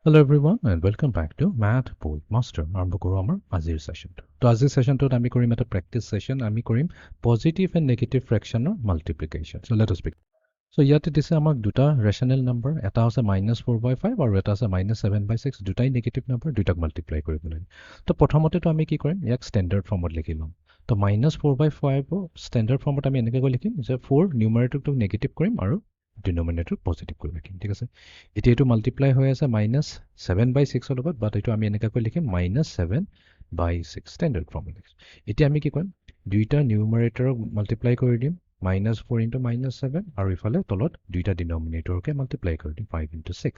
Hello everyone and welcome back to MATHBOLTMASTER. আৰম্ভ কৰোঁ আমাৰ আজিৰ সেশনটো। তো আজিৰ সেশনটোত আমি কৰিম এটা প্ৰেক্টিস সেশন। আমি কৰিম পজিটিভ এণ্ড নেগেটিভ ফ্ৰেকশনৰ multiplication. So let us begin. So ইয়াতে দিছে আমাক দুটা ৰেশনেল নাম্বাৰ, এটা আছে -4/5 আৰু এটা আছে -7/6। দুটাই নেগেটিভ নাম্বাৰ, দুটাক মাল্টিপ্লাই কৰিব লাগে। তো প্ৰথমতেতো আমি কি কৰিম, ইয়াক ষ্টেণ্ডাৰ্ড ফৰ্মত লিখি ল'ম। তো -4/5 ষ্টেণ্ডাৰ্ড ফৰ্মত আমি এনেকৈ লিখিম যে 4 নিউমাৰেটৰটো নেগেটিভ কৰিম আৰু ডিনমিনেটৰ পজিটিভ কৰি ৰাখিম। ঠিক আছে, এতিয়া এইটো মাল্টিপ্লাই হৈ আছে -7/6 লগত, বাট এইটো আমি এনেকৈ লিখিম -7/6 ষ্টেণ্ডাৰ্ড ফৰ্মত লিখিম। এতিয়া আমি কি কৰিম, দুইটা নিউমাৰেটৰক মাল্টিপ্লাই কৰি দিম -4 × -7 আৰু ইফালে তলত দুইটা ডিনমিনেটৰকে মাল্টিপ্লাই কৰি দিম 5 × 6।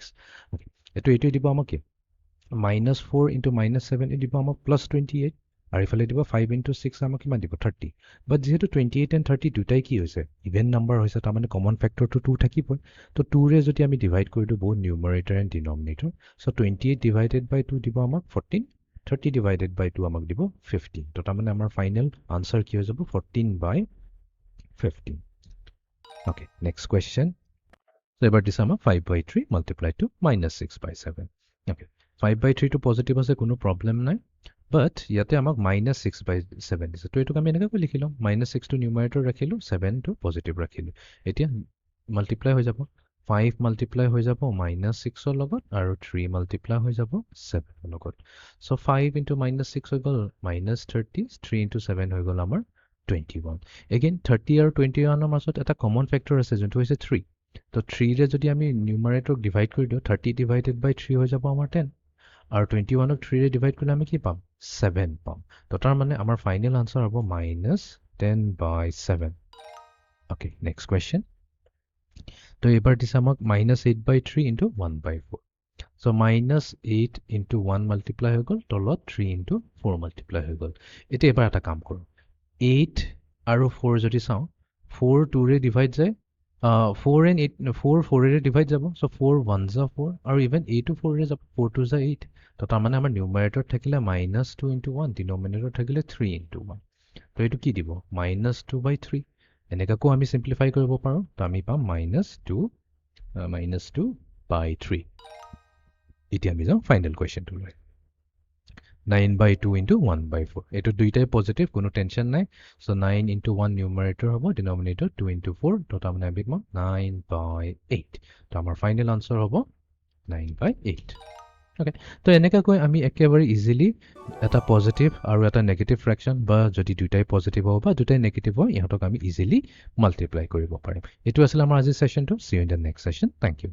এইটো দিব আমাক কি, -4 × -7 দিব আমাক +28 আৰু ইফালে দিব 5 × 6 আমাক কিমান দিব 30। বাট যিহেতু 28 and 30 দুটাই কি হৈছে, ইভেন নাম্বাৰ হৈছে, তাৰমানে কমন ফেক্টৰটো 2 থাকিবই। তো 2ৰে যদি আমি ডিভাইড কৰি দিওঁ বহুত নিউমাৰেটৰ এণ্ড ডিনমিনেটৰ, চ' 28 ডিভাইডেড বাই 2 দিব আমাক 14, 30 ডিভাইডেড বাই 2 আমাক দিব 15। তো তাৰমানে আমাৰ ফাইনেল আনচাৰ কি হৈ যাব 14/15। Okay, next question. চ' এবাৰ দিছে আমাক 5/3 মাল্টিপ্লাই টু -6/7। অ'কে, 5/3 টো পজিটিভ আছে, কোনো প্ৰব্লেম নাই। বাট ইয়াতে আমাক -6/7 দিছে। তো এইটোক আমি এনেকৈ লিখি ল'ম, -6 টো নিউমাৰেটৰ ৰাখিলোঁ, 7 টো পজিটিভ ৰাখিলোঁ। এতিয়া মাল্টিপ্লাই হৈ যাব, 5 মাল্টিপ্লাই হৈ যাব -6ৰ লগত আৰু 3 মাল্টিপ্লাই হৈ যাব 7ৰ লগত। চ' 5 × -6 হৈ গ'ল -30, 3 × 7 হৈ গ'ল আমাৰ 21। এগেইন 30 আৰু 21ৰ মাজত এটা কমন ফেক্টৰ আছে, যোনটো হৈছে 3। তো 3ৰে যদি আমি নিউমাৰেটৰক ডিভাইড কৰি দিওঁ, 30 ডিভাইডেড বাই 3 হৈ যাব আমাৰ 10। আৰু 21ক 3ৰে ডিভাইড কৰিলে আমি কি পাম, 7 পাম। তো তাৰ মানে আমাৰ ফাইনেল আনচাৰ হ'ব -10/7। Okay, next question. তো এইবাৰ দিছে আমাক -8/3 × 1/4। চ' -8 × 1 মাল্টিপ্লাই হৈ গ'ল, তলত 3 × 4 মাল্টিপ্লাই হৈ গ'ল। এতিয়া এবাৰ এটা কাম কৰোঁ, 8 আৰু 4 যদি চাওঁ, 4 2ৰে ডিভাইড যায়, 4 and 8, 4 4ৰে ডিভাইড যাব। চ' 4 1 × 4 আৰু ইভেন 8ও 4ৰে যাব, 4 2 × 8। তো তাৰমানে আমাৰ নিউমাৰেটৰ থাকিলে -2 × 1, ডিনমিনেটৰ থাকিলে 3 × 1। তো এইটো কি দিব, -2/3। এনেকাকো আমি চিম্প্লিফাই কৰিব পাৰোঁ। তো আমি পাম -2/3। এতিয়া আমি যাওঁ ফাইনেল কুৱেশ্যনটোলৈ। 9/2 × 1/4। এইটো দুইটাই পজিটিভ, কোনো টেনশ্যন নাই। চ' 9 × 1 নিউমাৰেটৰ হ'ব, ডিনমিনেটৰ 2 × 4। তো তাৰমানে আমি পাম 9/8। তো আমাৰ ফাইনেল আনচাৰ হ'ব 9/8। অ'কে, তো এনেকুৱাকৈ আমি একেবাৰে ইজিলি এটা পজিটিভ আৰু এটা নেগেটিভ ফ্ৰেকশ্যন, বা যদি দুটাই পজিটিভ হ'ব বা দুটাই নেগেটিভ হয়, ইহঁতক আমি ইজিলি মাল্টিপ্লাই কৰিব পাৰিম। এইটো আছিলে আমাৰ আজিৰ ছেশ্যনটো। See you in the next session. Thank U.